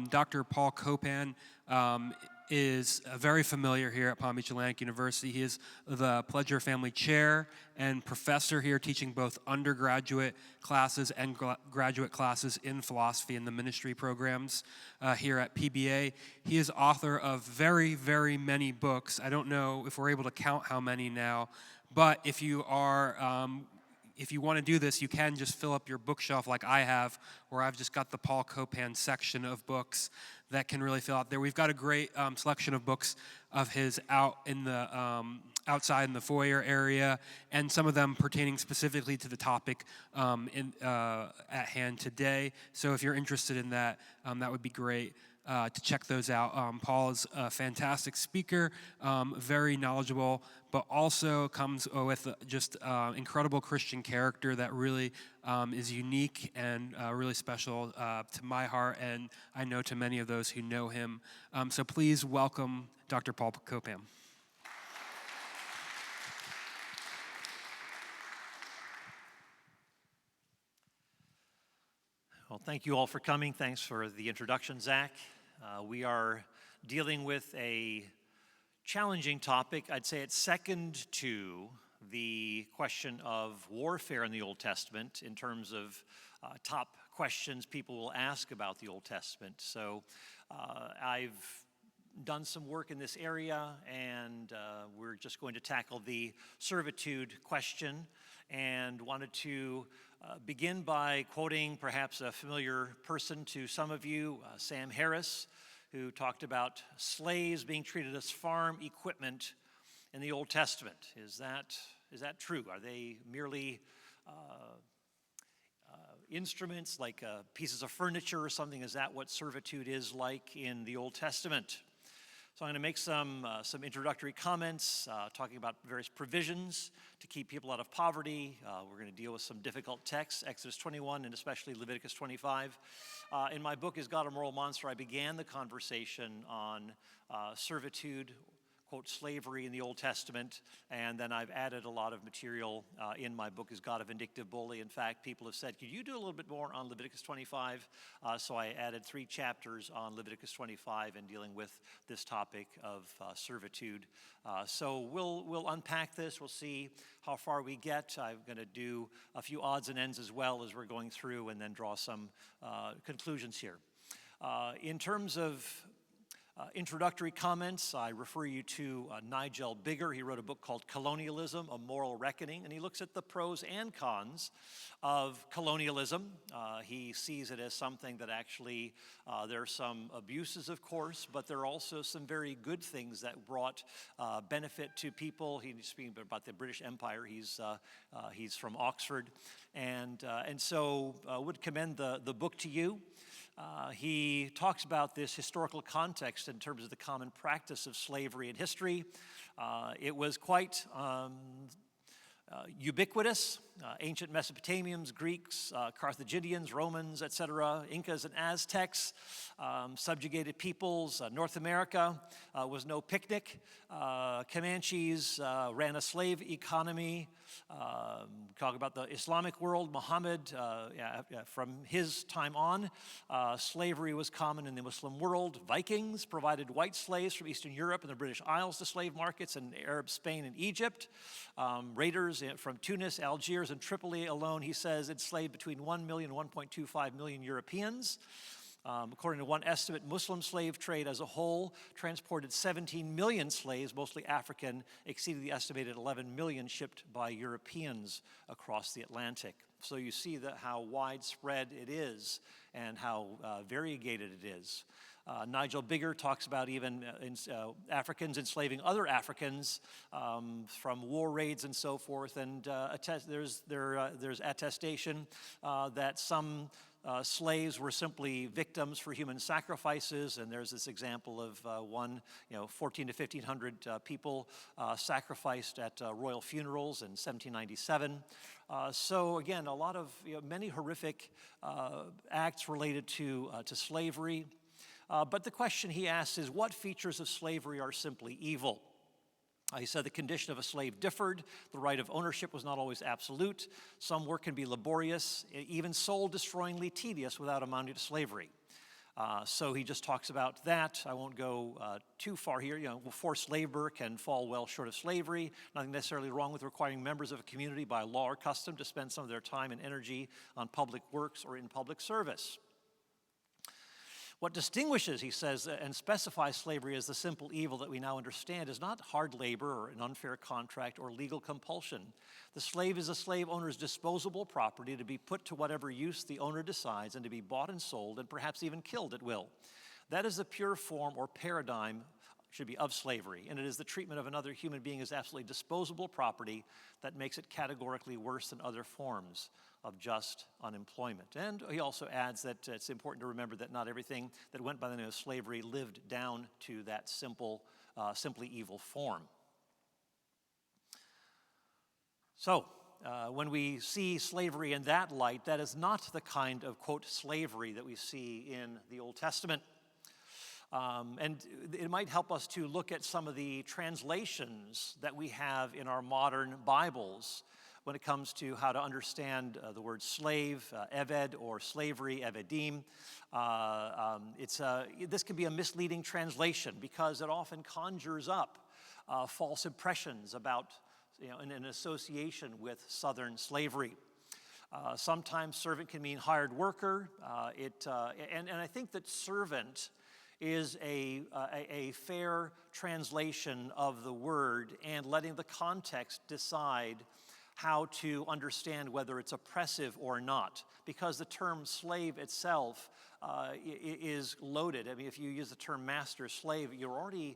Dr. Paul Copan is very familiar here at Palm Beach Atlantic University. He is the Pledger Family Chair and professor here, teaching both undergraduate classes and graduate classes in philosophy and the ministry programs here at PBA. He is author of very, very many books. I don't know if we're able to count how many now, but if you want to do this, you can just fill up your bookshelf like I have, where I've just got the Paul Copan section of books that can really fill out there. We've got a great selection of books of his out in the outside in the foyer area, and some of them pertaining specifically to the topic at hand today. So if you're interested in that, that would be great. To check those out. Paul is a fantastic speaker, very knowledgeable, but also comes with just incredible Christian character that really is unique and really special to my heart, and I know to many of those who know him. So please welcome Dr. Paul Copan. Well, thank you all for coming. Thanks for the introduction, Zach. We are dealing with a challenging topic. I'd say it's second to the question of warfare in the Old Testament in terms of top questions people will ask about the Old Testament. So I've done some work in this area, and we're just going to tackle the servitude question, and wanted to begin by quoting perhaps a familiar person to some of you, Sam Harris, who talked about slaves being treated as farm equipment in the Old Testament. Is that true? Are they merely instruments like pieces of furniture or something? Is that what servitude is like in the Old Testament? So I'm going to make some introductory comments, talking about various provisions to keep people out of poverty. We're going to deal with some difficult texts, Exodus 21 and especially Leviticus 25. In my book, Is God a Moral Monster?, I began the conversation on servitude, quote, slavery in the Old Testament, and then I've added a lot of material in my book, Is God a Vindictive Bully? In fact, people have said, could you do a little bit more on Leviticus 25? So I added 3 chapters on Leviticus 25 and dealing with this topic of servitude. So we'll unpack this. We'll see how far we get. I'm going to do a few odds and ends as well as we're going through, and then draw some conclusions here. In terms of introductory comments, I refer you to Nigel Bigger. He wrote a book called Colonialism, A Moral Reckoning, and he looks at the pros and cons of colonialism. He sees it as something that actually, there are some abuses, of course, but there are also some very good things that brought benefit to people. He's speaking about the British Empire. He's from Oxford, and so would commend the book to you. He talks about this historical context in terms of the common practice of slavery in history. It was quite ubiquitous. Ancient Mesopotamians, Greeks, Carthaginians, Romans, etc., Incas and Aztecs, subjugated peoples. North America was no picnic. Comanches ran a slave economy. Talk about the Islamic world. Muhammad, from his time on, slavery was common in the Muslim world. Vikings provided white slaves from Eastern Europe and the British Isles to slave markets in Arab Spain and Egypt. Raiders from Tunis, Algiers, and Tripoli alone, he says, enslaved between 1 million and 1.25 million Europeans. According to one estimate, Muslim slave trade as a whole transported 17 million slaves, mostly African, exceeding the estimated 11 million shipped by Europeans across the Atlantic. So you see how widespread it is and how variegated it is. Nigel Bigger talks about even Africans enslaving other Africans from war raids and so forth, and there's attestation that some slaves were simply victims for human sacrifices, and there's this example of 1,400 to 1,500 people sacrificed at royal funerals in 1797. So again, a lot of many horrific acts related to slavery. But the question he asks is, what features of slavery are simply evil? He said the condition of a slave differed. The right of ownership was not always absolute. Some work can be laborious, even soul-destroyingly tedious without amounting to slavery. So he just talks about that. I won't go too far here. Forced labor can fall well short of slavery. Nothing necessarily wrong with requiring members of a community by law or custom to spend some of their time and energy on public works or in public service. What distinguishes, he says, and specifies slavery as the simple evil that we now understand is not hard labor or an unfair contract or legal compulsion. The slave is a slave owner's disposable property to be put to whatever use the owner decides and to be bought and sold and perhaps even killed at will. That is the pure form or paradigm should be of slavery, and it is the treatment of another human being as absolutely disposable property that makes it categorically worse than other forms of just unemployment. And he also adds that it's important to remember that not everything that went by the name of slavery lived down to that simply evil form. So, when we see slavery in that light, that is not the kind of, quote, slavery that we see in the Old Testament. And it might help us to look at some of the translations that we have in our modern Bibles when it comes to how to understand the word slave, eved, or slavery, evedim. This can be a misleading translation because it often conjures up false impressions about, an association with Southern slavery. Sometimes servant can mean hired worker. And I think that servant is a fair translation of the word, and letting the context decide how to understand whether it's oppressive or not, because the term slave itself is loaded. I mean, if you use the term master slave, you're already,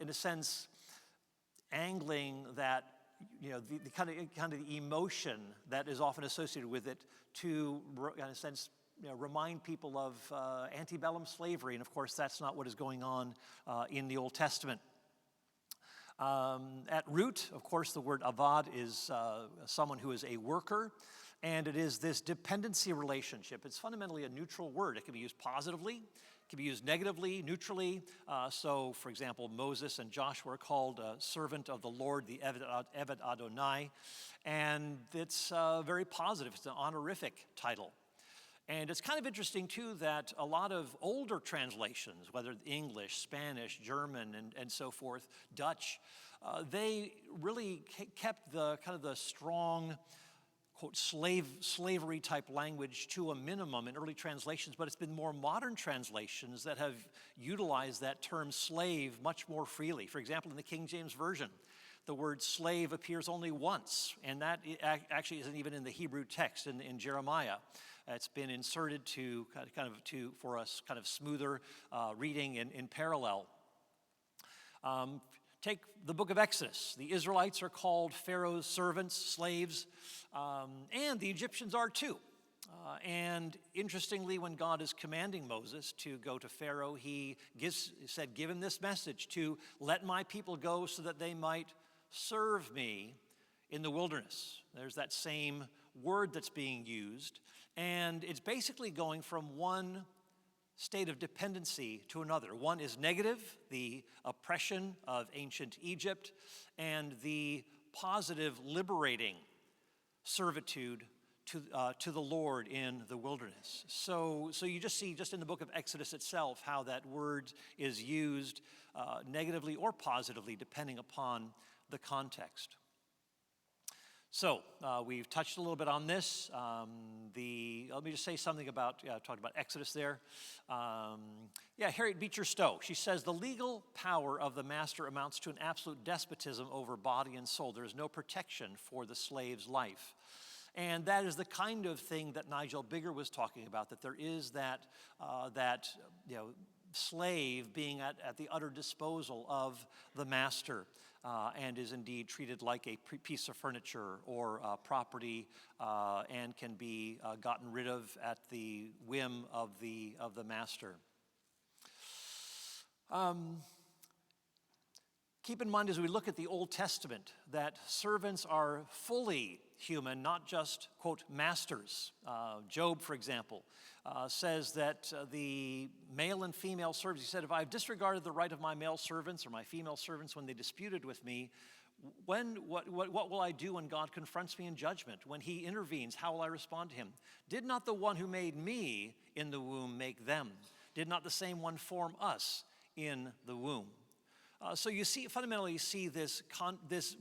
in a sense, angling that, the kind of emotion that is often associated with it to, in a sense, remind people of antebellum slavery, and of course that's not what is going on in the Old Testament. At root, of course, the word avad is someone who is a worker, and it is this dependency relationship. It's fundamentally a neutral word. It can be used positively, it can be used negatively, neutrally. So, for example, Moses and Joshua are called servant of the Lord, the Eved Adonai, and it's very positive. It's an honorific title. And it's kind of interesting, too, that a lot of older translations, whether English, Spanish, German, and so forth, Dutch, they really kept the kind of the strong, quote, slavery type language to a minimum in early translations, but it's been more modern translations that have utilized that term slave much more freely. For example, in the King James Version, the word slave appears only once, and that actually isn't even in the Hebrew text in Jeremiah. It's been inserted for us kind of smoother reading in parallel. Take the book of Exodus. The Israelites are called Pharaoh's servants, slaves, and the Egyptians are too. And interestingly, when God is commanding Moses to go to Pharaoh, he said, give him this message to let my people go so that they might serve me in the wilderness. There's that same word that's being used. And it's basically going from one state of dependency to another. One is negative, the oppression of ancient Egypt, and the positive, liberating servitude to the Lord in the wilderness. So you just see, just in the book of Exodus itself, how that word is used negatively or positively, depending upon the context. So we've touched a little bit on this. Let me just say something about, I talked about Exodus there. Harriet Beecher Stowe, she says, the legal power of the master amounts to an absolute despotism over body and soul. There is no protection for the slave's life. And that is the kind of thing that Nigel Bigger was talking about, that there is that slave being at the utter disposal of the master. And is indeed treated like a piece of furniture or property, and can be gotten rid of at the whim of the master. Keep in mind as we look at the Old Testament that servants are fully human, not just, quote, masters. Job, for example, says that the male and female servants, he said, if I've disregarded the right of my male servants or my female servants when they disputed with me, what will I do when God confronts me in judgment? When he intervenes, how will I respond to him? Did not the one who made me in the womb make them? Did not the same one form us in the womb? So you see, fundamentally, you see this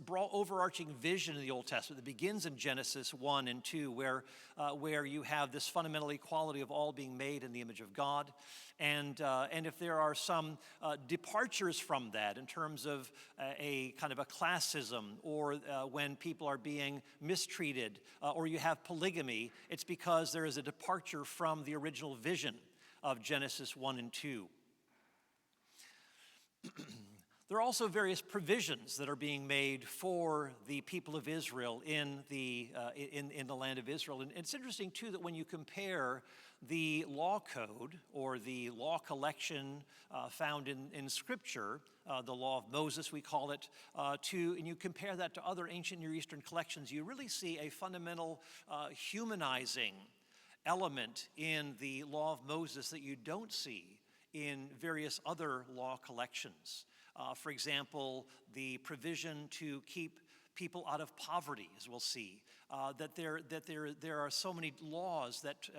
broad, overarching vision in the Old Testament that begins in Genesis 1 and 2, where you have this fundamental equality of all being made in the image of God. And if there are some departures from that in terms of a kind of a classism, or when people are being mistreated, or you have polygamy, it's because there is a departure from the original vision of Genesis 1 and 2. There are also various provisions that are being made for the people of Israel in the land of Israel. And it's interesting, too, that when you compare the law code or the law collection found in Scripture, the law of Moses, we call it, and you compare that to other ancient Near Eastern collections, you really see a fundamental humanizing element in the law of Moses that you don't see in various other law collections. For example, the provision to keep people out of poverty, as we'll see, that there are so many laws that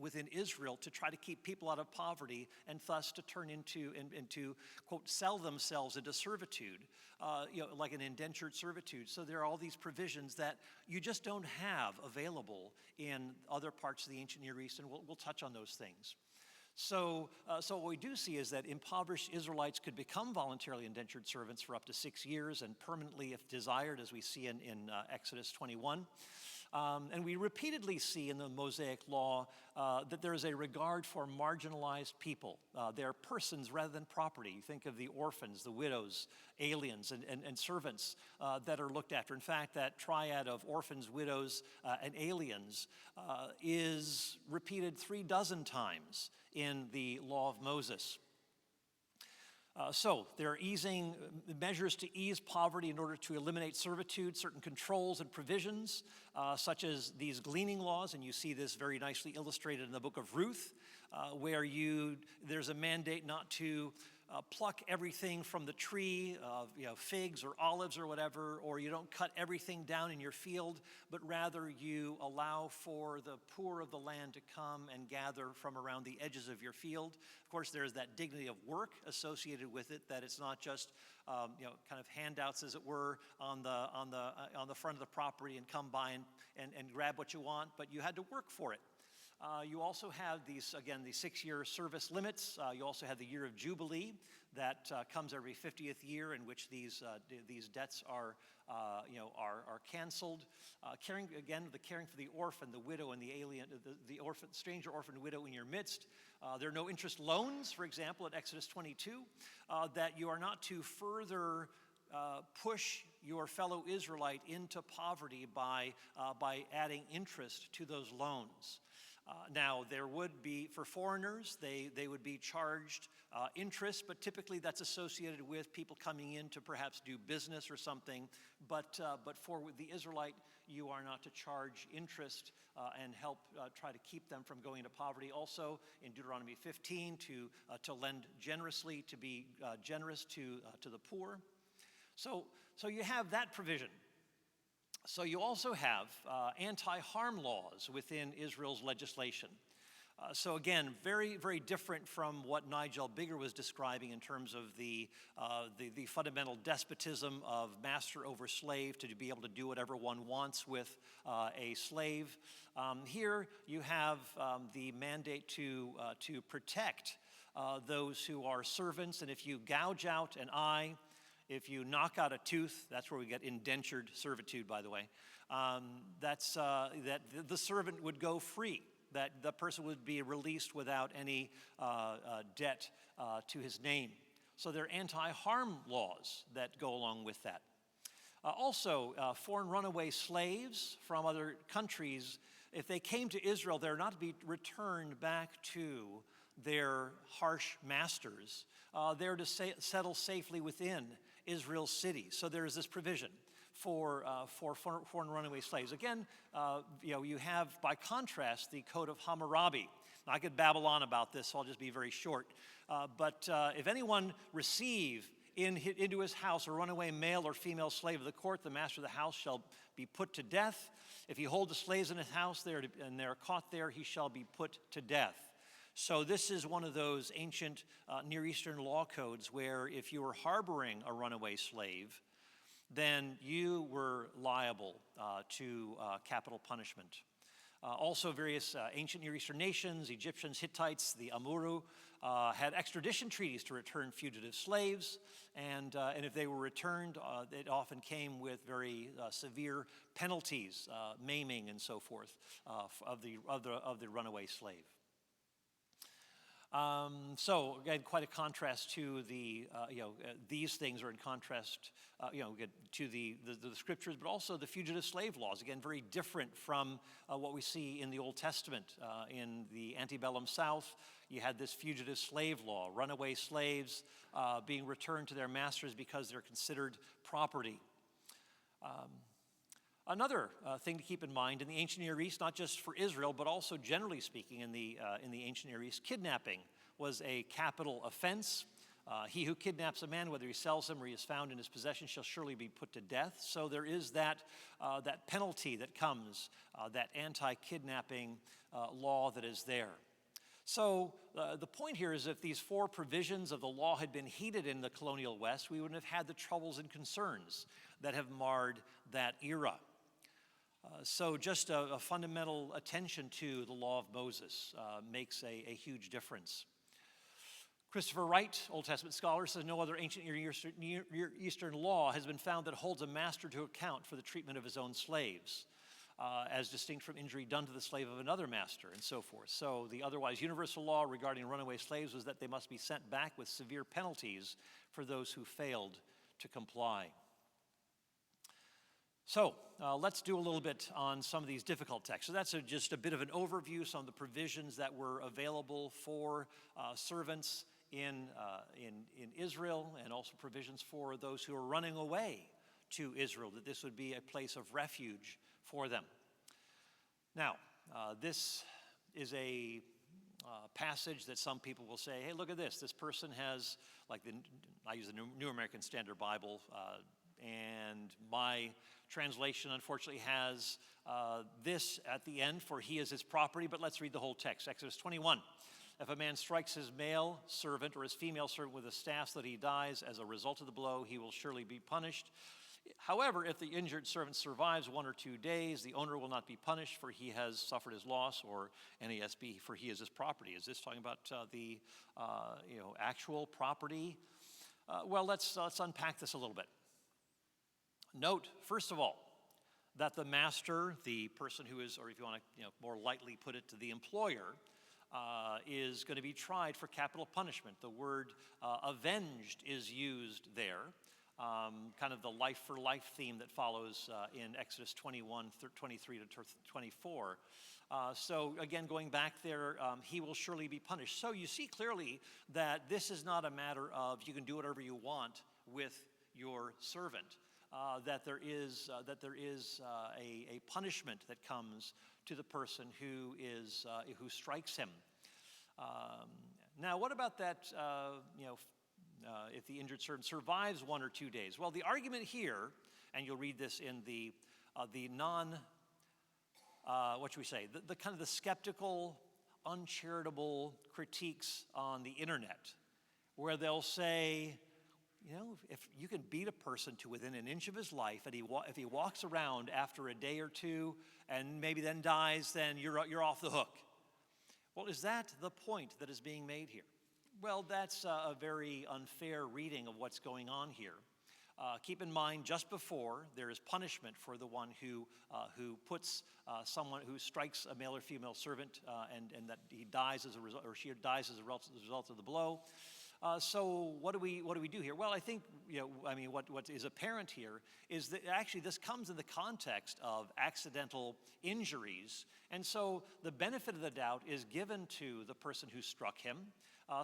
within Israel to try to keep people out of poverty, and thus to turn into quote, sell themselves into servitude, like an indentured servitude. So there are all these provisions that you just don't have available in other parts of the ancient Near East, and we'll touch on those things. So what we do see is that impoverished Israelites could become voluntarily indentured servants for up to 6 years and permanently if desired, as we see in Exodus 21. And we repeatedly see in the Mosaic Law that there is a regard for marginalized people. They are persons rather than property. You think of the orphans, the widows, aliens, and servants that are looked after. In fact, that triad of orphans, widows, and aliens is repeated 36 times in the Law of Moses. So there are easing measures to ease poverty in order to eliminate servitude, certain controls and provisions, such as these gleaning laws, and you see this very nicely illustrated in the book of Ruth, where there's a mandate not to pluck everything from the tree, figs or olives or whatever, or you don't cut everything down in your field, but rather you allow for the poor of the land to come and gather from around the edges of your field. Of course, there's that dignity of work associated with it, that it's not just kind of handouts, as it were, on the front of the property and come by and grab what you want, but you had to work for it. You also have these 6-year service limits. You also have the year of Jubilee that comes every 50th year, in which these debts are canceled. Caring for the orphan, the widow, and the alien, the orphan, stranger, orphan, widow in your midst. There are no interest loans, for example, at Exodus 22, that you are not to further push your fellow Israelite into poverty by adding interest to those loans. Now, there would be, for foreigners, they would be charged interest, but typically that's associated with people coming in to perhaps do business or something. But for the Israelite, you are not to charge interest and help try to keep them from going into poverty. Also, in Deuteronomy 15, to lend generously, to be generous to the poor. So you have that provision. So you also have anti-harm laws within Israel's legislation. So again, very, very different from what Nigel Bigger was describing in terms of the fundamental despotism of master over slave, to be able to do whatever one wants with a slave. Here you have the mandate to protect those who are servants, and if you gouge out an eye, if you knock out a tooth, that's where we get indentured servitude, by the way, that the servant would go free, that the person would be released without any debt to his name. So there are anti-harm laws that go along with that. Also, foreign runaway slaves from other countries, if they came to Israel, they're not to be returned back to their harsh masters. They're to settle safely within Israel's cities. So there is this provision for foreign runaway slaves. Again, you have, by contrast, the Code of Hammurabi. Now, I could babble on about this, so I'll just be very short. But if anyone receive into his house a runaway male or female slave of the court, the master of the house shall be put to death. If he hold the slaves in his house and they are caught there, he shall be put to death. So this is one of those ancient Near Eastern law codes where if you were harboring a runaway slave, then you were liable to capital punishment. Also, various ancient Near Eastern nations, Egyptians, Hittites, the Amuru, had extradition treaties to return fugitive slaves, and if they were returned, it often came with very severe penalties, maiming and so forth, of the runaway slave. So again, quite a contrast to the, these things are in contrast, to the scriptures, but also the fugitive slave laws. Again, very different from what we see in the Old Testament. In the antebellum South, you had this fugitive slave law, runaway slaves being returned to their masters because they're considered property. Another thing to keep in mind in the ancient Near East, not just for Israel, but also generally speaking in the ancient Near East, kidnapping was a capital offense. He who kidnaps a man, whether he sells him or he is found in his possession, shall surely be put to death. So there is that penalty that comes, that anti-kidnapping law that is there. So the point here is if these four provisions of the law had been heeded in the colonial West, we wouldn't have had the troubles and concerns that have marred that era. So just a fundamental attention to the law of Moses makes a huge difference. Christopher Wright, Old Testament scholar, says no other ancient Near Eastern law has been found that holds a master to account for the treatment of his own slaves, as distinct from injury done to the slave of another master, and so forth. So the otherwise universal law regarding runaway slaves was that they must be sent back with severe penalties for those who failed to comply. So let's do a little bit on some of these difficult texts. So that's just a bit of an overview, some of the provisions that were available for servants in Israel, and also provisions for those who are running away to Israel, that this would be a place of refuge for them. Now, this is a passage that some people will say, hey, look at this. This person has, I use the New American Standard Bible, and my translation, unfortunately, has this at the end, for he is his property, but let's read the whole text. Exodus 21. If a man strikes his male servant or his female servant with a staff so that he dies as a result of the blow, he will surely be punished. However, if the injured servant survives 1 or 2 days, the owner will not be punished, for he has suffered his loss, or NASB, for he is his property. Is this talking about the actual property? Well, let's unpack this a little bit. Note, first of all, that the master, the person who is, or if you want to more lightly put it, to the employer, is going to be tried for capital punishment. The word avenged is used there, kind of the life-for-life theme that follows in Exodus 21, 23 to 24. So again, going back there, he will surely be punished. So you see clearly that this is not a matter of you can do whatever you want with your servant. That there is a punishment that comes to the person who strikes him. Now, what about that? If the injured servant survives 1 or 2 days. Well, the argument here, and you'll read this in the kind of the skeptical, uncharitable critiques on the internet, where they'll say, if you can beat a person to within an inch of his life, and if he walks around after a day or two and maybe then dies, then you're off the hook. Well, is that the point that is being made here? Well, that's a very unfair reading of what's going on here. Keep in mind, just before, there is punishment for the one who puts someone who strikes a male or female servant, and that he dies as a result, or she dies as a result of the blow. So what do we do here? Well, I think what is apparent here is that actually this comes in the context of accidental injuries, and so the benefit of the doubt is given to the person who struck him,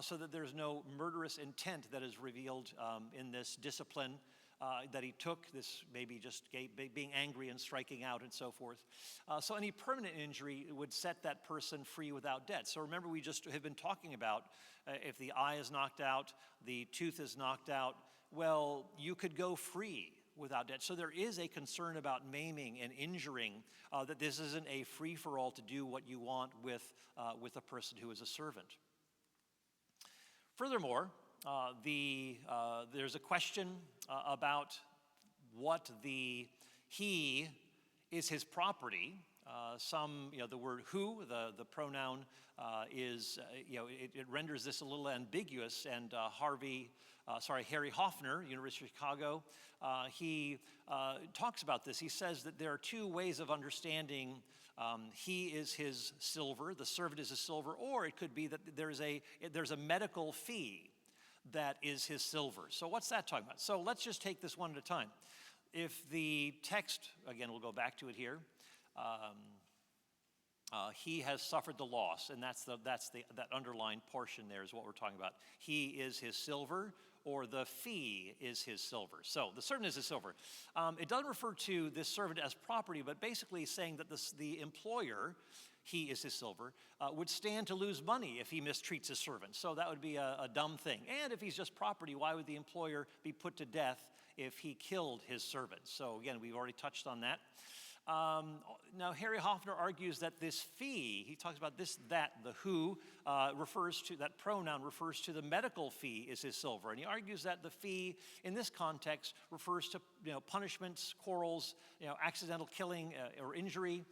so that there's no murderous intent that is revealed in this discipline that he took, this maybe just being angry and striking out and so forth. So any permanent injury would set that person free without debt. So remember, we just have been talking about if the eye is knocked out, the tooth is knocked out, well, you could go free without debt. So there is a concern about maiming and injuring, that this isn't a free-for-all to do what you want with a person who is a servant. Furthermore, there's a question about what he is his property. The word who, the pronoun it renders this a little ambiguous. And Harry Hoffner, University of Chicago, he talks about this. He says that there are two ways of understanding he is his silver, the servant is his silver, or it could be that there's a medical fee that is his silver. So what's that talking about? So let's just take this one at a time. If the text, again, we'll go back to it here, he has suffered the loss, and that underlined portion there is what we're talking about. He is his silver, or the fee is his silver. So the servant is his silver. It doesn't refer to this servant as property, but basically saying that the employer, he is his silver, would stand to lose money if he mistreats his servant. So that would be a dumb thing. And if he's just property, why would the employer be put to death if he killed his servant? So again, we've already touched on that. Now, Harry Hoffner argues that this fee, he talks about the who refers to, that pronoun refers to the medical fee is his silver. And he argues that the fee in this context refers to, punishments, quarrels, accidental killing or injury.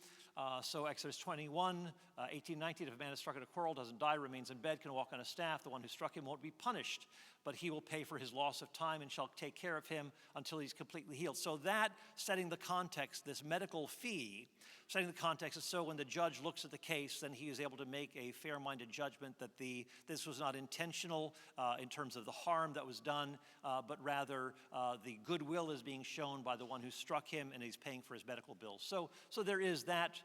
So Exodus 21, 18, 19, if a man is struck in a quarrel, doesn't die, remains in bed, can walk on a staff, the one who struck him won't be punished, but he will pay for his loss of time and shall take care of him until he's completely healed. So that, setting the context, this medical fee, setting the context is so when the judge looks at the case, then he is able to make a fair-minded judgment that this was not intentional in terms of the harm that was done, but rather the goodwill is being shown by the one who struck him, and he's paying for his medical bills. So there is that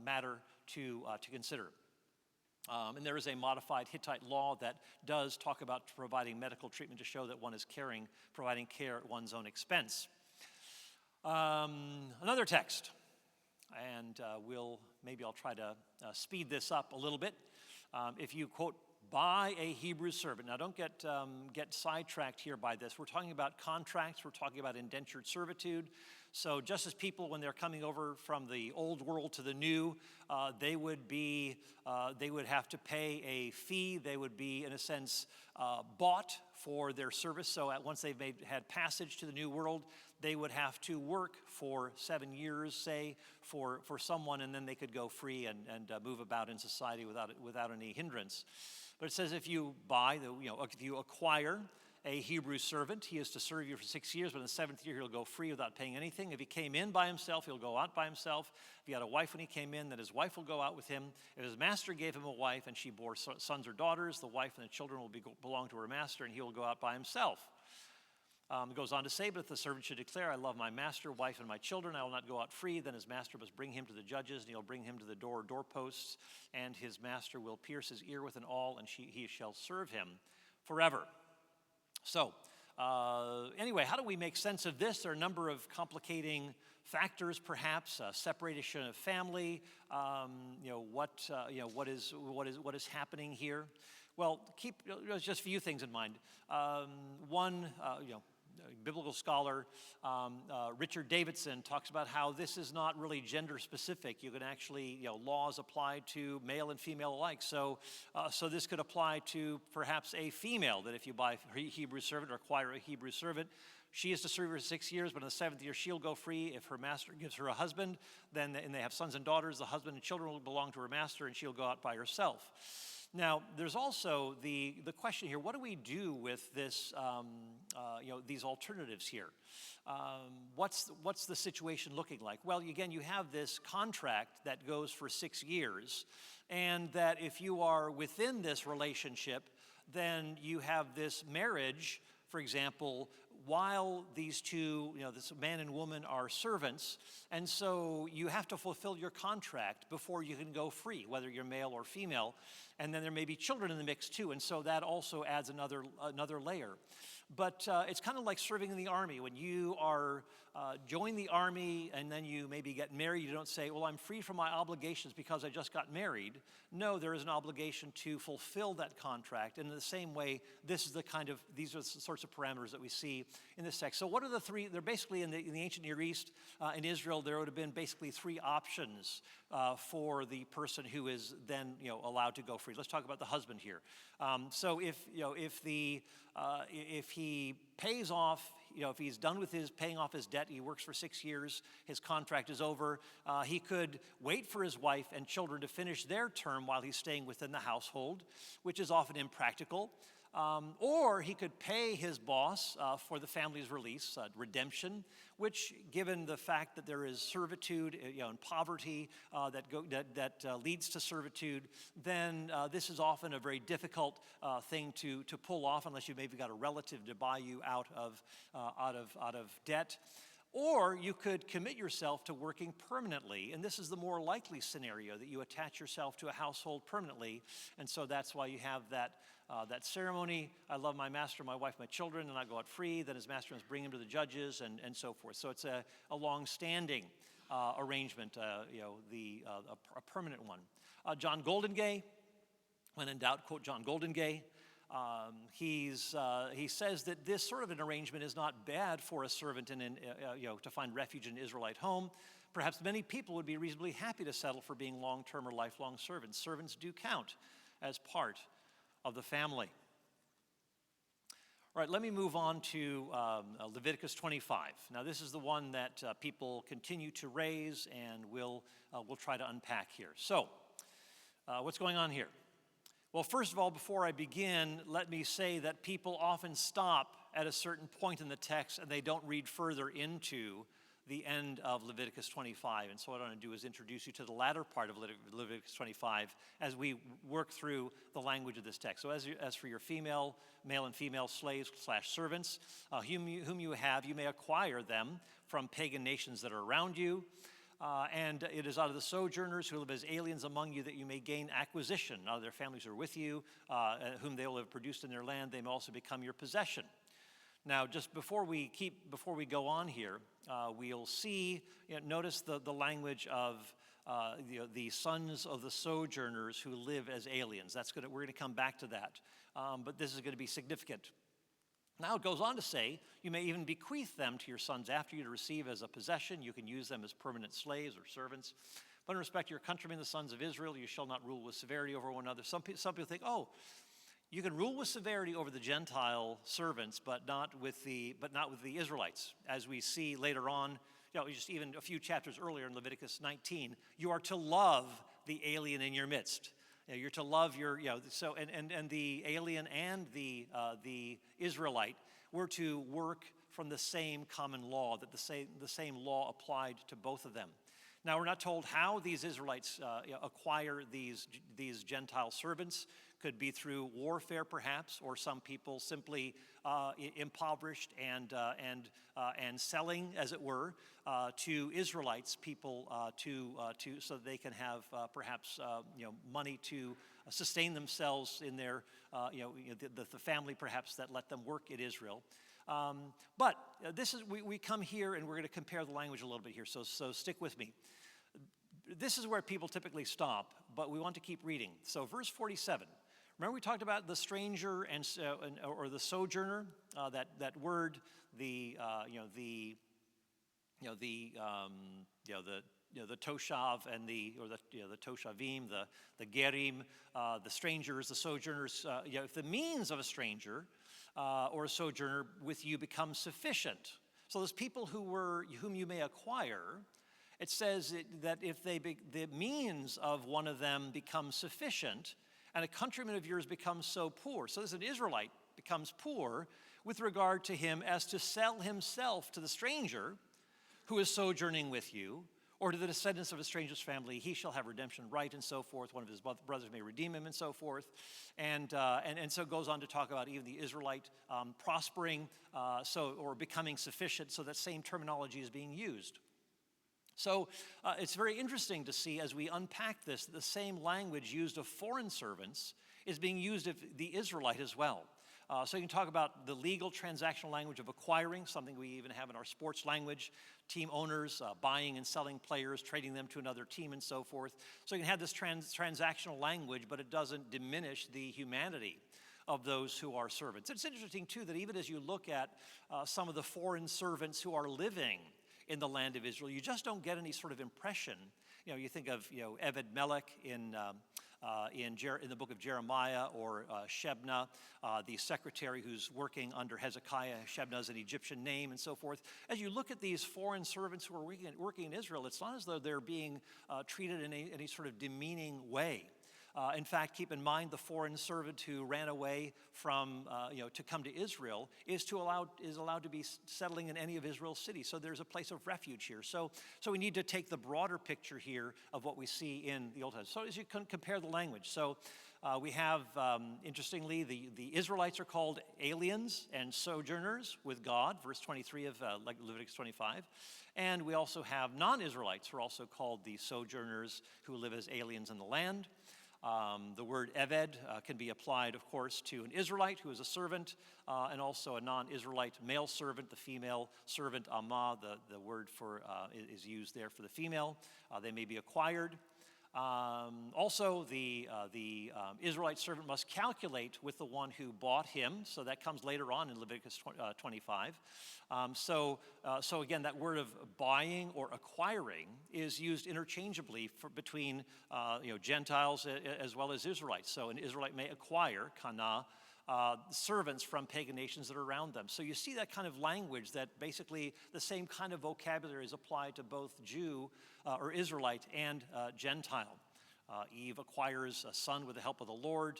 matter to consider. And there is a modified Hittite law that does talk about providing medical treatment to show that one is providing care at one's own expense. Another text, and I'll try to speed this up a little bit. If you quote, by a Hebrew servant. Now don't get sidetracked here by this. We're talking about contracts, we're talking about indentured servitude. So just as people, when they're coming over from the old world to the new, they would have to pay a fee. They would be, in a sense, bought for their service. So once they've had passage to the new world, they would have to work for 7 years, say, for someone, and then they could go free and move about in society without any hindrance. But it says if you if you acquire a Hebrew servant, he is to serve you for 6 years, but in the 7th year he'll go free without paying anything. If he came in by himself, he'll go out by himself. If he had a wife when he came in, then his wife will go out with him. If his master gave him a wife and she bore sons or daughters, the wife and the children will belong to her master, and he will go out by himself. It goes on to say, but if the servant should declare, I love my master, wife, and my children, I will not go out free, then his master must bring him to the judges, and he'll bring him to the doorposts, and his master will pierce his ear with an awl, and he shall serve him forever. So, anyway, how do we make sense of this? There are a number of complicating factors, perhaps separation of family. What is happening here? Well, keep just a few things in mind. One, biblical scholar Richard Davidson talks about how this is not really gender specific. You can actually, laws apply to male and female alike. So this could apply to perhaps a female, that if you buy a Hebrew servant or acquire a Hebrew servant, she is to serve her 6 years, but in the 7th year she'll go free. If her master gives her a husband, and they have sons and daughters, the husband and children will belong to her master, and she'll go out by herself. Now, there's also the question here, what do we do with this, these alternatives here? What's the situation looking like? Well, again, you have this contract that goes for 6 years, and that if you are within this relationship, then you have this marriage, for example, while these two, this man and woman are servants, and so you have to fulfill your contract before you can go free, whether you're male or female, and then there may be children in the mix too, and so that also adds another layer. But it's kind of like serving in the army. When you are join the army and then you maybe get married, you don't say, well, I'm free from my obligations because I just got married. No, there is an obligation to fulfill that contract. And in the same way, these are the sorts of parameters that we see in this text. So what are the three? They're basically in the ancient Near East, in Israel, there would have been basically three options for the person who is then allowed to go free. Let's talk about the husband here. So if he pays off, if he's done with his paying off his debt, he works for 6 years, his contract is over, he could wait for his wife and children to finish their term while he's staying within the household, which is often impractical. Or he could pay his boss for the family's release, redemption, which, given the fact that there is servitude, and poverty that leads to servitude, then this is often a very difficult thing to pull off, unless you maybe got a relative to buy you out of debt. Or you could commit yourself to working permanently, and this is the more likely scenario, that you attach yourself to a household permanently, and so that's why you have that ceremony. I love my master, my wife, my children, and I go out free. Then his master must bring him to the judges, and so forth. So it's a long-standing arrangement, a permanent one. John Goldingay, when in doubt, quote John Goldingay. He says that this sort of an arrangement is not bad for a servant to find refuge in an Israelite home. Perhaps many people would be reasonably happy to settle for being long-term or lifelong servants. Servants do count as part of the family. All right, let me move on to Leviticus 25. Now, this is the one that people continue to raise, and we'll try to unpack here. So, what's going on here? Well, first of all, before I begin, let me say that people often stop at a certain point in the text and they don't read further into the end of Leviticus 25. And so what I want to do is introduce you to the latter part of Leviticus 25 as we work through the language of this text. So as for your male and female slaves / servants, whom you have, you may acquire them from pagan nations that are around you. And it is out of the sojourners who live as aliens among you that you may gain acquisition. Out of their families who are with you, whom they will have produced in their land, they may also become your possession. Now, just before we go on here, we'll see, notice the language of the sons of the sojourners who live as aliens. We're going to come back to that, but this is going to be significant. Now it goes on to say, you may even bequeath them to your sons after you to receive as a possession. You can use them as permanent slaves or servants. But in respect to your countrymen, the sons of Israel, you shall not rule with severity over one another. Some people think, you can rule with severity over the Gentile servants, but not with the Israelites. As we see later on, just even a few chapters earlier in Leviticus 19, you are to love the alien in your midst. You're to love and the alien and the Israelite were to work from the same common law, that the same law applied to both of them. Now, we're not told how these Israelites acquire these Gentile servants. Could be through warfare, perhaps, or some people simply impoverished and selling, as it were, to Israelites, people so that they can have perhaps money to sustain themselves in their the family perhaps that let them work in Israel. But we come here and we're going to compare the language a little bit here. So stick with me. This is where people typically stop, but we want to keep reading. So verse 47. Remember we talked about the stranger or the sojourner. That word, the toshav and the toshavim, the gerim, the strangers, the sojourners. If the means of a stranger or a sojourner with you becomes sufficient, so those people whom you may acquire. It says that if the means of one of them becomes sufficient, and a countryman of yours becomes so poor, so as an Israelite becomes poor with regard to him as to sell himself to the stranger who is sojourning with you, or to the descendants of a stranger's family, he shall have redemption right, and so forth. One of his brothers may redeem him, and so forth. And so it goes on to talk about even the Israelite prospering, or becoming sufficient, so that same terminology is being used. So it's very interesting to see as we unpack this, the same language used of foreign servants is being used of the Israelite as well. So you can talk about the legal transactional language of acquiring, something we even have in our sports language, team owners buying and selling players, trading them to another team and so forth. So you can have this transactional language, but it doesn't diminish the humanity of those who are servants. It's interesting, too, that even as you look at some of the foreign servants who are living in the land of Israel, you just don't get any sort of impression. You think of, Ebed-Melech in the book of Jeremiah, or Shebna, the secretary who's working under Hezekiah. Shebna is an Egyptian name, and so forth. As you look at these foreign servants who are working in Israel, it's not as though they're being treated in any sort of demeaning way. In fact, keep in mind the foreign servant who ran away from, to come to Israel is allowed to be settling in any of Israel's cities. So there's a place of refuge here. So we need to take the broader picture here of what we see in the Old Testament. So as you compare the language, so we have, interestingly, the Israelites are called aliens and sojourners with God, verse 23 of like Leviticus 25. And we also have non-Israelites who are also called the sojourners who live as aliens in the land. The word Eved can be applied, of course, to an Israelite who is a servant, and also a non-Israelite male servant. The female servant, Amah, the word for is used there for the female. They may be acquired. Also, the Israelite servant must calculate with the one who bought him, so that comes later on in Leviticus 25. So again, that word of buying or acquiring is used interchangeably between Gentiles as well as Israelites. So an Israelite may acquire, kana, servants from pagan nations that are around them. So you see that kind of language, that basically the same kind of vocabulary is applied to both Jew or Israelite and Gentile. Eve acquires a son with the help of the Lord.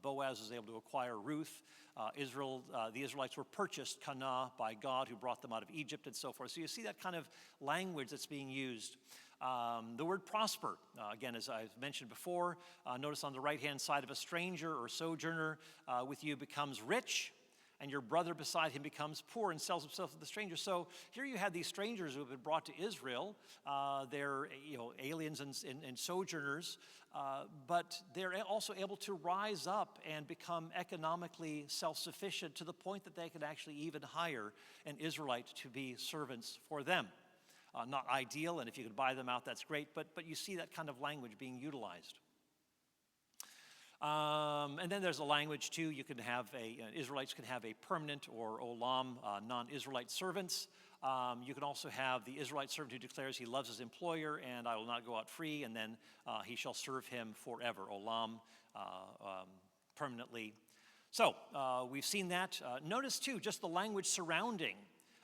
Boaz is able to acquire Ruth. The Israelites were purchased, kana, by God who brought them out of Egypt, and so forth. So you see that kind of language that's being used. The word prosper, again, as I've mentioned before, notice on the right-hand side of a stranger or sojourner with you becomes rich, and your brother beside him becomes poor and sells himself to the stranger. So here you have these strangers who have been brought to Israel. They're aliens and sojourners, but they're also able to rise up and become economically self-sufficient to the point that they can actually even hire an Israelite to be servants for them. Not ideal, and if you could buy them out, that's great, but you see that kind of language being utilized. And then there's a language, too. You can have Israelites can have a permanent or olam, non-Israelite servants. You can also have the Israelite servant who declares he loves his employer, and I will not go out free, and then he shall serve him forever, olam, permanently. So we've seen that. Notice, too, just the language surrounding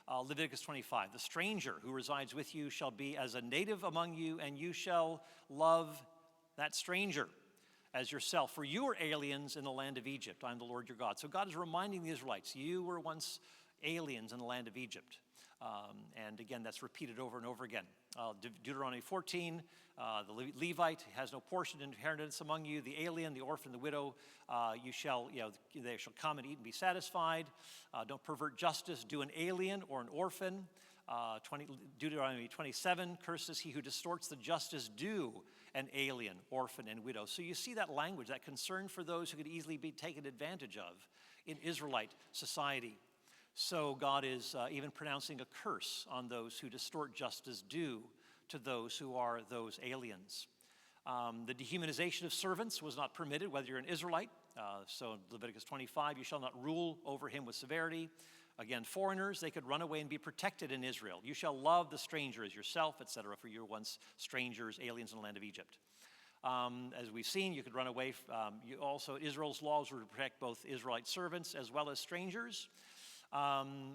Leviticus 25. The stranger who resides with you shall be as a native among you, and you shall love that stranger as yourself. For you are aliens in the land of Egypt. I am the Lord your God. So God is reminding the Israelites, you were once aliens in the land of Egypt. And again, that's repeated over and over again. Deuteronomy 14, the Levite has no portion in inheritance among you. The alien, the orphan, the widow, they shall come and eat and be satisfied. Don't pervert justice. Do an alien or an orphan. Deuteronomy 27, curses he who distorts the justice due an alien, orphan, and widow. So you see that language, that concern for those who could easily be taken advantage of in Israelite society. So God is even pronouncing a curse on those who distort justice due to those who are those aliens. The dehumanization of servants was not permitted, whether you're an Israelite. So in Leviticus 25, you shall not rule over him with severity. Again, foreigners, they could run away and be protected in Israel. You shall love the stranger as yourself, etc., for you were once strangers, aliens in the land of Egypt. As we've seen, you could run away. Also, Israel's laws were to protect both Israelite servants as well as strangers.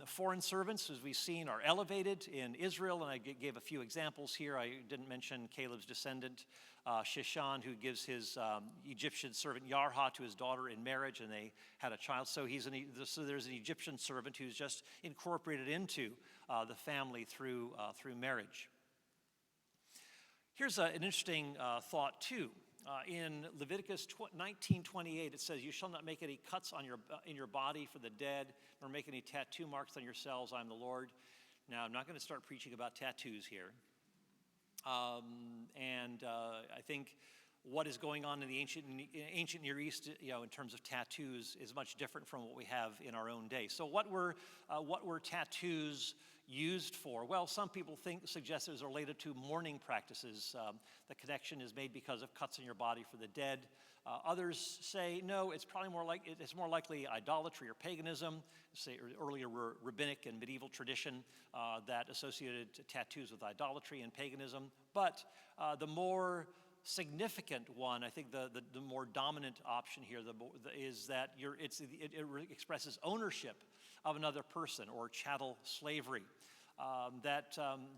Foreign servants, as we've seen, are elevated in Israel, and I gave a few examples here. I didn't mention Caleb's descendant, Sheshan, who gives his Egyptian servant Yarha to his daughter in marriage, and they had a child. So there's an Egyptian servant who's just incorporated into the family through marriage. Here's an interesting thought, too. In Leviticus 19:28, it says, "You shall not make any cuts in your body for the dead, nor make any tattoo marks on yourselves. I am the Lord." Now, I'm not going to start preaching about tattoos here. I think what is going on in the ancient Near East, in terms of tattoos, is much different from what we have in our own day. So, what were tattoos used for? Well, some people suggest it was related to mourning practices. The connection is made because of cuts in your body for the dead. Others say, no, it's probably it's more likely idolatry or paganism, say earlier rabbinic and medieval tradition that associated tattoos with idolatry and paganism. But the more significant one, I think the more dominant option here is that it expresses ownership of another person, or chattel slavery.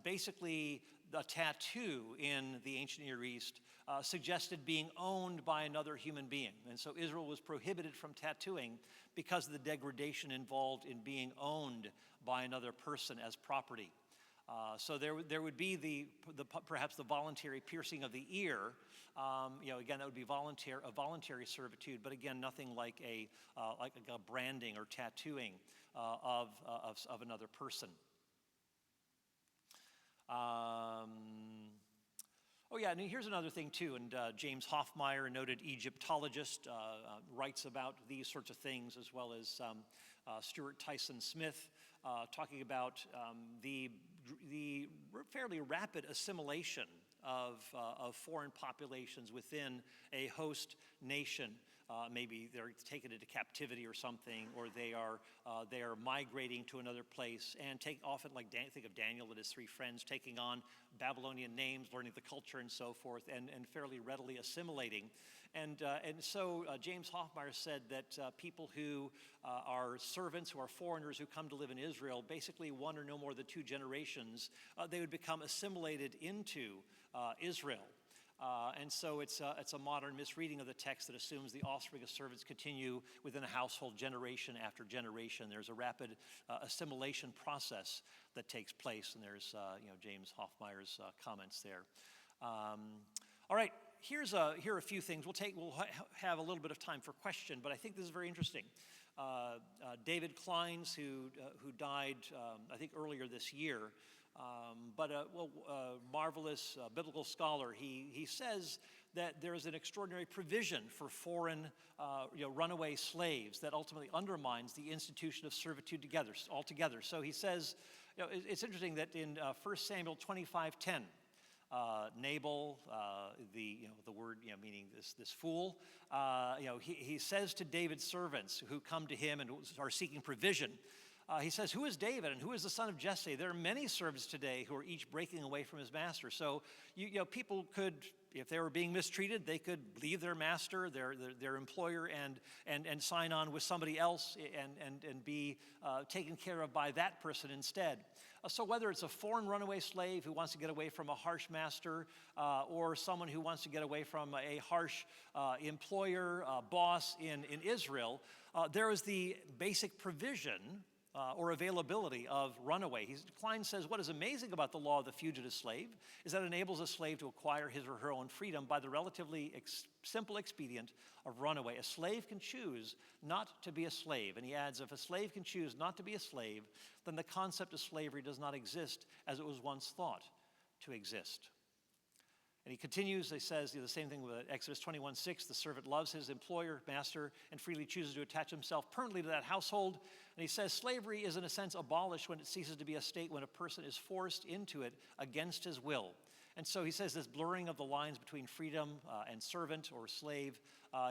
Basically the tattoo in the ancient Near East suggested being owned by another human being. And so Israel was prohibited from tattooing because of the degradation involved in being owned by another person as property. So there would be perhaps the voluntary piercing of the ear. Again, that would be a voluntary servitude, but again, nothing like a branding or tattooing of another person. And here's another thing too, and James Hoffmeyer, a noted Egyptologist, writes about these sorts of things, as well as Stuart Tyson Smith, talking about the fairly rapid assimilation of foreign populations within a host nation. Maybe they're taken into captivity or something, or they are migrating to another place, and often, like think of Daniel and his 3 friends, taking on Babylonian names, learning the culture and so forth, and fairly readily assimilating. And so James Hoffmeyer said that people who are servants, who are foreigners, who come to live in Israel, basically 1 or no more than 2 generations, they would become assimilated into Israel. And so it's a modern misreading of the text that assumes the offspring of servants continue within a household generation after generation. There's a rapid assimilation process that takes place, and there's James Hoffmeyer's comments there. All right, here are a few things. We'll have a little bit of time for question, but I think this is very interesting. David Kleins, who died I think earlier this year, but a marvelous biblical scholar, he says that there is an extraordinary provision for foreign runaway slaves that ultimately undermines the institution of servitude altogether. So he says, it's interesting that in 1 Samuel 25:10, Nabal, the word meaning this fool, he says to David's servants who come to him and are seeking provision, he says, "Who is David and who is the son of Jesse? There are many servants today who are each breaking away from his master." So people could, if they were being mistreated, they could leave their master, their employer, and sign on with somebody else and be taken care of by that person instead. So whether it's a foreign runaway slave who wants to get away from a harsh master, or someone who wants to get away from a harsh employer, boss in Israel, there is the basic provision or availability of runaway. Klein says, what is amazing about the law of the fugitive slave is that it enables a slave to acquire his or her own freedom by the relatively simple expedient of runaway. A slave can choose not to be a slave. And he adds, if a slave can choose not to be a slave, then the concept of slavery does not exist as it was once thought to exist. And he continues, he says the same thing with Exodus 21:6, the servant loves his employer, master, and freely chooses to attach himself permanently to that household. And he says slavery is in a sense abolished when it ceases to be a state, when a person is forced into it against his will. And so he says this blurring of the lines between freedom and servant or slave,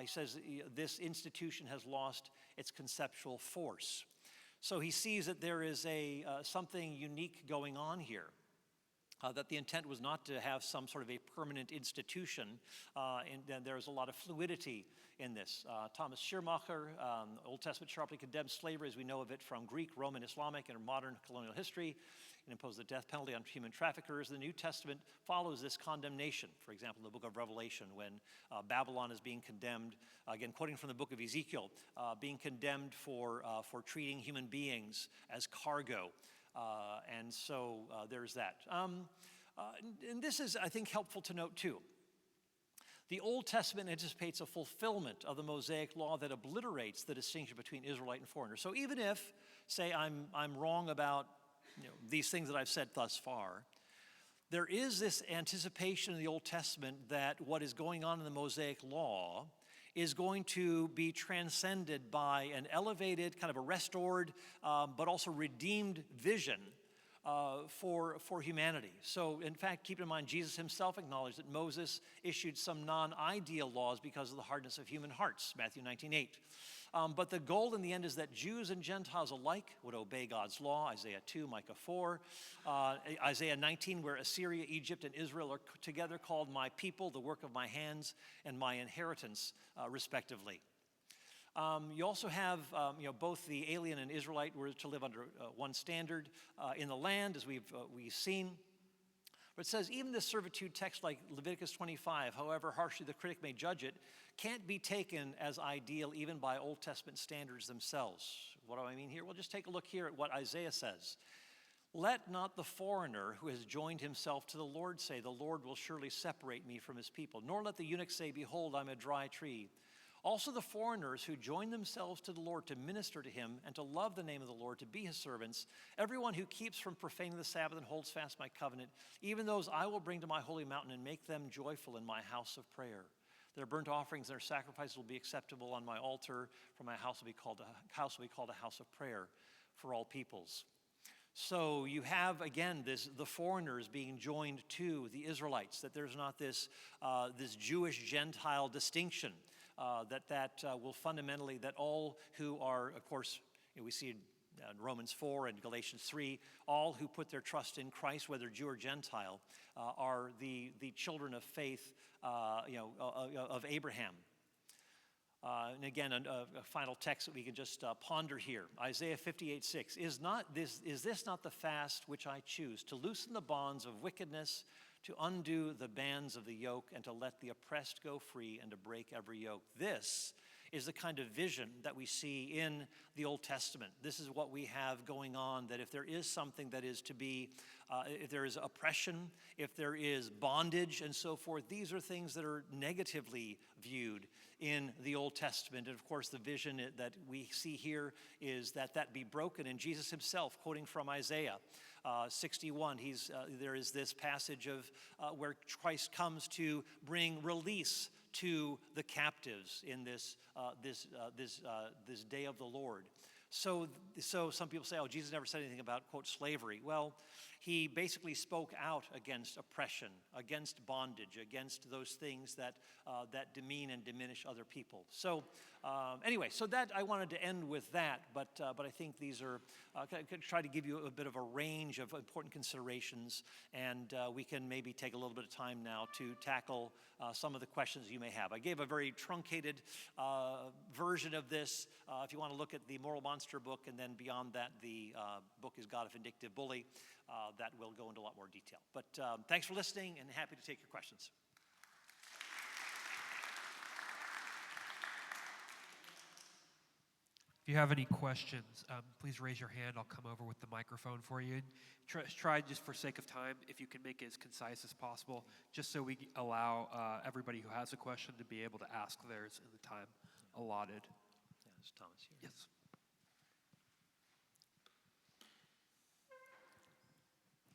he says this institution has lost its conceptual force. So he sees that there is something unique going on here. That the intent was not to have some sort of a permanent institution, and there's a lot of fluidity in this. Thomas Schirmacher, Old Testament sharply condemns slavery as we know of it from Greek, Roman, Islamic, and modern colonial history, and imposed the death penalty on human traffickers. The New Testament follows this condemnation. For example, in the book of Revelation, when Babylon is being condemned, again quoting from the book of Ezekiel, being condemned for treating human beings as cargo. And so there's that. And this is, I think, helpful to note too. The Old Testament anticipates a fulfillment of the Mosaic law that obliterates the distinction between Israelite and foreigner. So even if, say, I'm wrong about these things that I've said thus far, there is this anticipation in the Old Testament that what is going on in the Mosaic law is going to be transcended by an elevated, kind of a restored, but also redeemed vision for humanity. So, in fact, keep in mind, Jesus himself acknowledged that Moses issued some non-ideal laws because of the hardness of human hearts, Matthew 19:8. But the goal in the end is that Jews and Gentiles alike would obey God's law, Isaiah 2, Micah 4, Isaiah 19, where Assyria, Egypt, and Israel are together called my people, the work of my hands, and my inheritance, respectively. You also have, both the alien and Israelite were to live under one standard in the land, as we've seen. But it says, even this servitude text like Leviticus 25, however harshly the critic may judge it, can't be taken as ideal even by Old Testament standards themselves. What do I mean here? Well, just take a look here at what Isaiah says. Let not the foreigner who has joined himself to the Lord say, the Lord will surely separate me from his people. Nor let the eunuch say, behold, I'm a dry tree. Also the foreigners who join themselves to the Lord to minister to him and to love the name of the Lord, to be his servants, everyone who keeps from profaning the Sabbath and holds fast my covenant, even those I will bring to my holy mountain and make them joyful in my house of prayer. Their burnt offerings and their sacrifices will be acceptable on my altar, for my house will be called a house of prayer for all peoples. So you have, again, the foreigners being joined to the Israelites, that there's not this Jewish-Gentile distinction, that will fundamentally, that all who are, of course, we see in Romans 4 and Galatians 3, all who put their trust in Christ, whether Jew or Gentile, are the children of faith, of Abraham. And again, a final text that we can just ponder here. Isaiah 58:6. Is this not the fast which I choose, to loosen the bonds of wickedness, to undo the bands of the yoke, and to let the oppressed go free, and to break every yoke? This is the kind of vision that we see in the Old Testament. This is what we have going on, that if there is something that is to be, if there is oppression, if there is bondage and so forth, these are things that are negatively viewed in the Old Testament. And of course, the vision that we see here is that be broken. And Jesus himself, quoting from Isaiah 61, there is this passage of where Christ comes to bring release to the captives in this day of the Lord. So some people say, oh, Jesus never said anything about, quote, slavery. Well, he basically spoke out against oppression, against bondage, against those things that demean and diminish other people. So anyway, so that I wanted to end with that, but I think these are, could try to give you a bit of a range of important considerations, and we can maybe take a little bit of time now to tackle some of the questions you may have. I gave a very truncated version of this. If you want to look at the Moral Monster book, and then beyond that, the book is God, a Vindictive Bully. That will go into a lot more detail. But thanks for listening, and happy to take your questions. If you have any questions, please raise your hand. I'll come over with the microphone for you. Try just for sake of time, if you can make it as concise as possible, just so we allow everybody who has a question to be able to ask theirs in the time allotted. Yeah, there's Thomas here. Yes.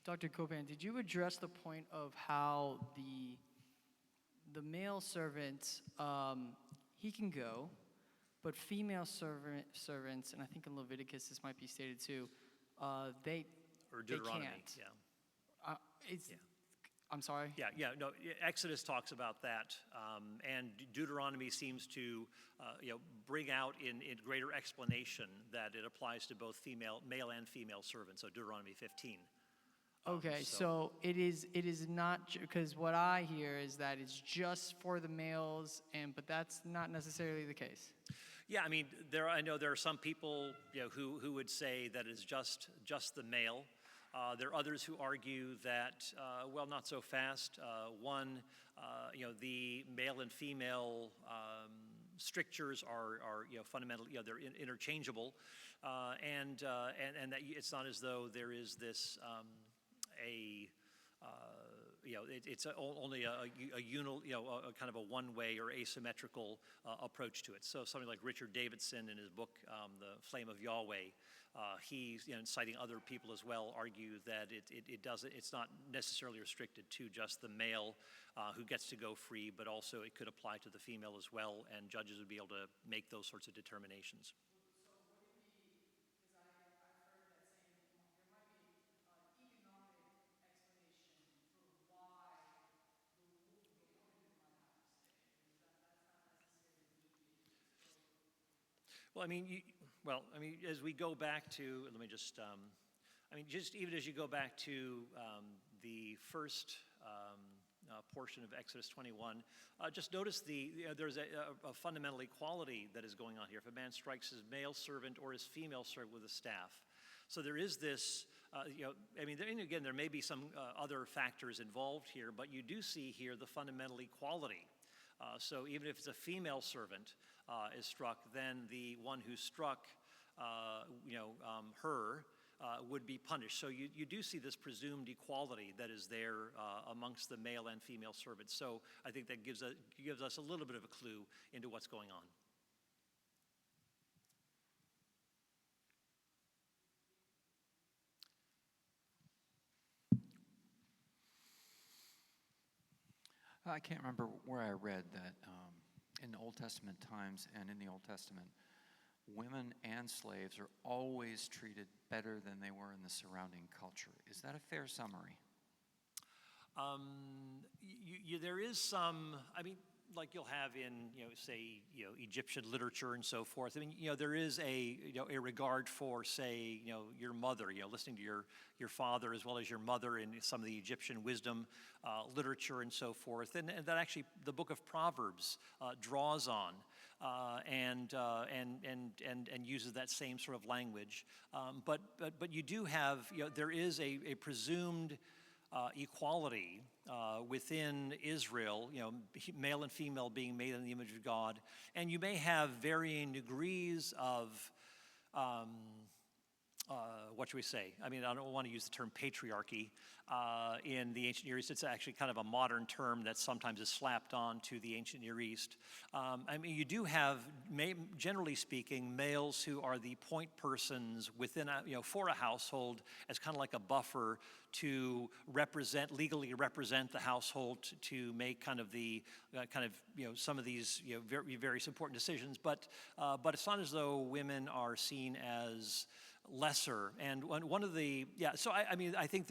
Dr. Copan, did you address the point of how the male servant, he can go, but female servants, and I think in Leviticus this might be stated too, they Deuteronomy, can't. yeah. Yeah. I'm sorry? No, Exodus talks about that, and Deuteronomy seems to, bring out in greater explanation that it applies to both male and female servants, so Deuteronomy 15. Okay, so it is not, because what I hear is that it's just for the males, but that's not necessarily the case. Yeah, I mean, I know there are some people, who would say that it's just the male. There are others who argue that, well, not so fast. The male and female strictures are fundamentally, they're interchangeable, and that it's not as though there is this it's only a kind of a one-way or asymmetrical approach to it. So something like Richard Davidson in his book, The Flame of Yahweh, he's, citing other people as well, argue that it's not necessarily restricted to just the male who gets to go free, but also it could apply to the female as well, and judges would be able to make those sorts of determinations. Well, I mean, as we go back to, let me just, just even as you go back to the first portion of Exodus 21, just notice there's a fundamental equality that is going on here. If a man strikes his male servant or his female servant with a staff. So there is this, and again, there may be some other factors involved here, but you do see here the fundamental equality. So even if it's a female servant is struck, then the one who struck, her would be punished. So you do see this presumed equality that is there amongst the male and female servants. So I think that gives us a little bit of a clue into what's going on. I can't remember where I read that in Old Testament times and in the Old Testament, women and slaves are always treated better than they were in the surrounding culture. Is that a fair summary? There is some, like you'll have in, Egyptian literature and so forth. There is a regard for, say, your mother, listening to your father as well as your mother in some of the Egyptian wisdom literature and so forth. And that actually the book of Proverbs draws on and uses that same sort of language. But you do have, there is a presumed equality within Israel, male and female being made in the image of God. And you may have varying degrees of, what should we say? I don't want to use the term patriarchy in the ancient Near East. It's actually kind of a modern term that sometimes is slapped on to the ancient Near East. You do have, generally speaking, males who are the point persons within, for a household as kind of like a buffer to legally represent the household, to make kind of some of these, very, very important decisions. But it's not as though women are seen as lesser. And one of the, so I think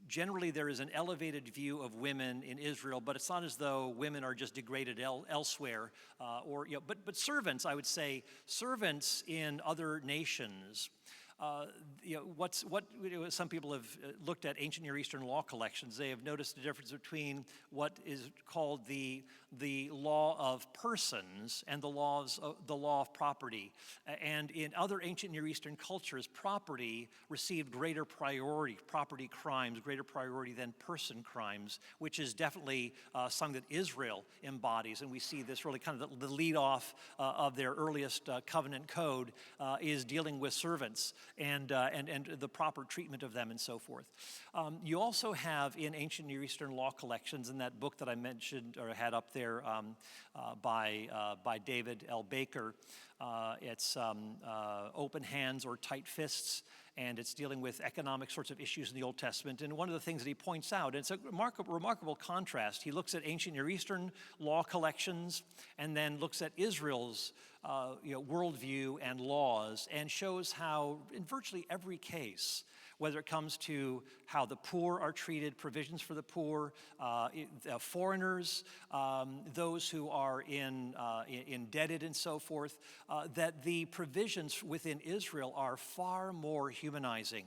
generally there is an elevated view of women in Israel, but it's not as though women are just degraded elsewhere. But servants, I would say, servants in other nations, some people have looked at ancient Near Eastern law collections. They have noticed the difference between what is called the law of persons and the law of property. And in other ancient Near Eastern cultures, property received greater priority, property crimes, greater priority than person crimes, which is definitely something that Israel embodies. And we see this really kind of the lead off of their earliest covenant code is dealing with servants and the proper treatment of them and so forth. You also have in ancient Near Eastern law collections, in that book that I mentioned or had up there by David L. Baker, it's Open Hands or Tight Fists, and it's dealing with economic sorts of issues in the Old Testament. And one of the things that he points out, and it's a remarkable contrast, he looks at ancient Near Eastern law collections and then looks at Israel's worldview and laws, and shows how in virtually every case, whether it comes to how the poor are treated, provisions for the poor, foreigners, those who are indebted and so forth, that the provisions within Israel are far more humanizing.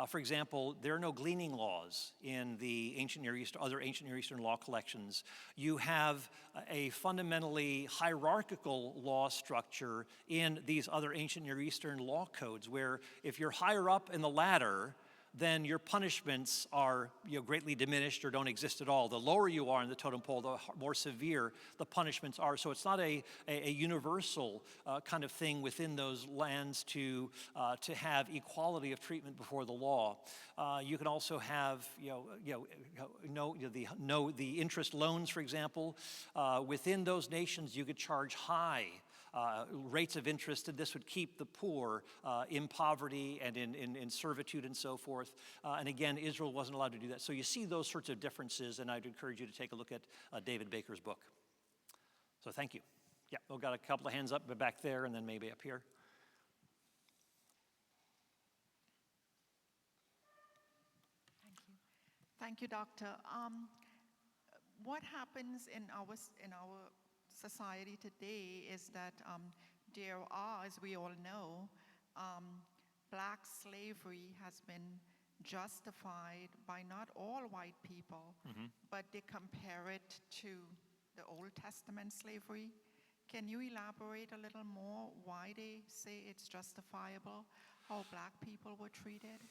For example, there are no gleaning laws in the ancient Near East, other ancient Near Eastern law collections. You have a fundamentally hierarchical law structure in these other ancient Near Eastern law codes, where if you're higher up in the ladder, then your punishments are greatly diminished or don't exist at all. The lower you are in the totem pole, the more severe the punishments are. So it's not a universal kind of thing within those lands to have equality of treatment before the law. You can also have the interest loans, for example. Within those nations, you could charge high rates of interest, and this would keep the poor in poverty and in servitude and so forth. And again, Israel wasn't allowed to do that. So you see those sorts of differences, and I'd encourage you to take a look at David Baker's book. So thank you. Yeah, we've got a couple of hands up back there, and then maybe up here. Thank you, Doctor. What happens in our society today is that there are, as we all know, black slavery has been justified by not all white people, but they compare it to the Old Testament slavery. Can you elaborate a little more why they say it's justifiable, how black people were treated?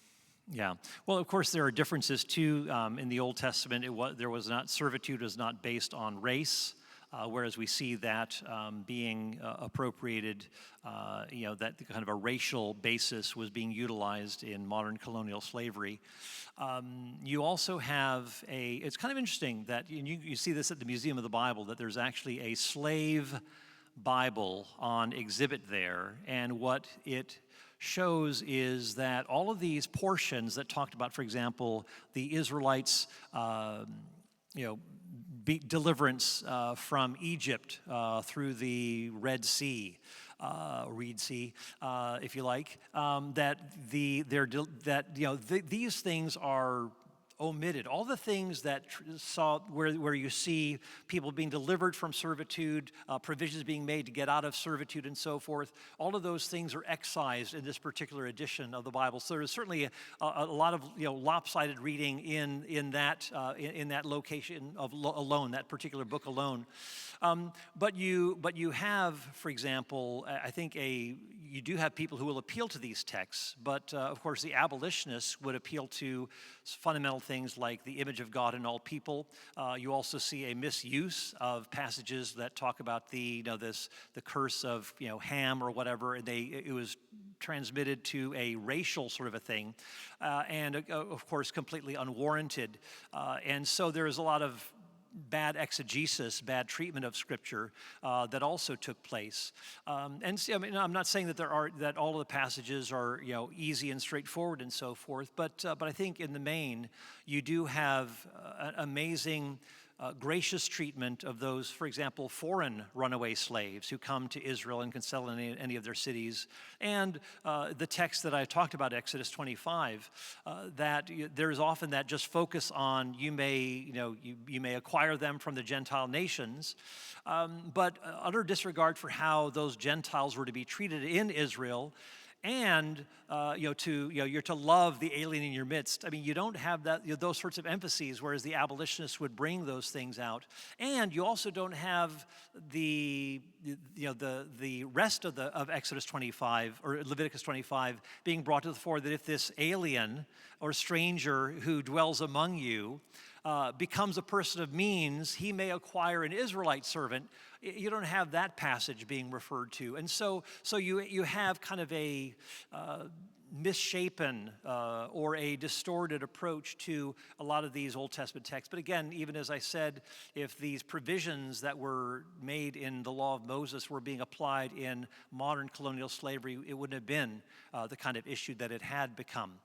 Yeah. Well, of course, there are differences too. In the Old Testament, servitude was not based on race, whereas we see that being appropriated. That kind of a racial basis was being utilized in modern colonial slavery. You also have it's kind of interesting that you see this at the Museum of the Bible, that there's actually a slave Bible on exhibit there, and what it shows is that all of these portions that talked about, for example, the Israelites, deliverance from Egypt through the Red Sea, Reed Sea, if you like, these things are omitted. All the things that where you see people being delivered from servitude, provisions being made to get out of servitude and so forth, all of those things are excised in this particular edition of the Bible. So there's certainly a lot of lopsided reading in that location alone, that particular book alone. But you have, for example, I think you do have people who will appeal to these texts, but of course the abolitionists would appeal to fundamental things like the image of God in all people. You also see a misuse of passages that talk about the curse of Ham or whatever, and it was transmitted to a racial sort of a thing, and of course completely unwarranted. And so there is a lot of bad exegesis, bad treatment of Scripture that also took place. And see, I mean, I'm not saying that all of the passages are easy and straightforward and so forth, but I think in the main you do have amazing gracious treatment of those, for example, foreign runaway slaves who come to Israel and can settle in any of their cities. And the text that I talked about, Exodus 25, that there's often that just focus on you may acquire them from the Gentile nations, but utter disregard for how those Gentiles were to be treated in Israel. And you're to love the alien in your midst. I mean, you don't have that those sorts of emphases, whereas the abolitionists would bring those things out. And you also don't have the rest of Exodus 25 or Leviticus 25 being brought to the fore, that if this alien or stranger who dwells among you becomes a person of means, he may acquire an Israelite servant. You don't have that passage being referred to. And so you have kind of a misshapen or a distorted approach to a lot of these Old Testament texts. But again, even as I said, if these provisions that were made in the law of Moses were being applied in modern colonial slavery, it wouldn't have been the kind of issue that it had become.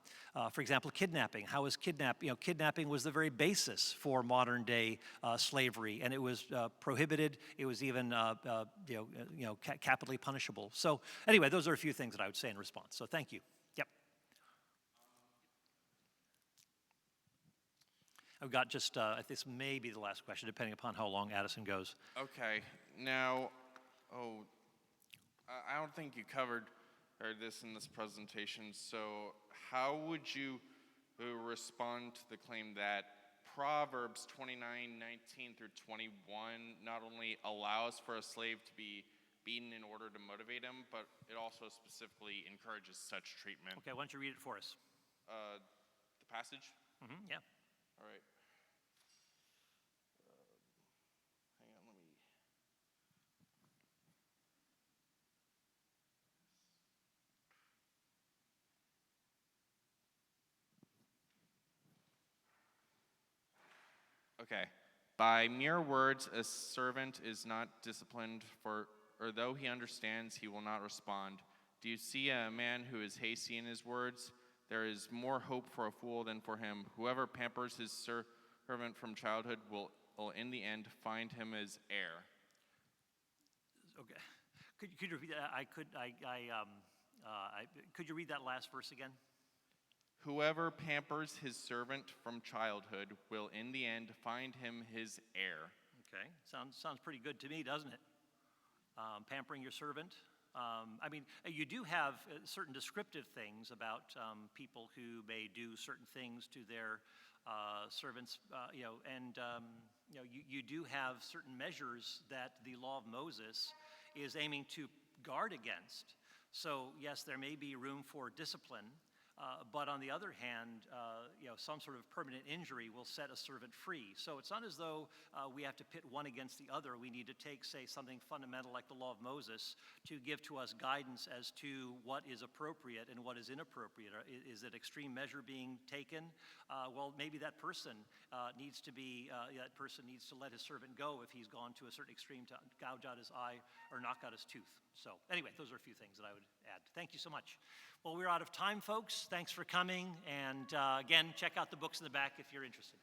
For example, kidnapping. How was kidnapping was the very basis for modern day slavery, and it was prohibited. It was even capitally punishable. So anyway, those are a few things that I would say in response. So thank you. Yep. I've got just this may be the last question, depending upon how long Addison goes. Okay. Now, I don't think you covered this in this presentation. So how would you respond to the claim that Proverbs 29:19 through 21 not only allows for a slave to be beaten in order to motivate him, but it also specifically encourages such treatment? Okay, why don't you read it for us? The passage? Mm-hmm, yeah. All right. Hang on, let me... Okay. By mere words, a servant is not disciplined, or though he understands, he will not respond. Do you see a man who is hasty in his words? There is more hope for a fool than for him. Whoever pampers his servant from childhood will in the end find him as heir. Okay. Could you repeat that? Could you read that last verse again? Whoever pampers his servant from childhood will in the end find him his heir. Okay, sounds pretty good to me, doesn't it? Pampering your servant. I mean, you do have certain descriptive things about people who may do certain things to their servants, you do have certain measures that the law of Moses is aiming to guard against. So yes, there may be room for discipline, but on the other hand, some sort of permanent injury will set a servant free. So it's not as though we have to pit one against the other. We need to take, say, something fundamental like the law of Moses to give to us guidance as to what is appropriate and what is inappropriate. Is it extreme measure being taken? Well, maybe that person needs to let his servant go if he's gone to a certain extreme to gouge out his eye or knock out his tooth. So anyway, those are a few things that I would add. Thank you so much. Well, we're out of time, folks. Thanks for coming. And again, check out the books in the back if you're interested.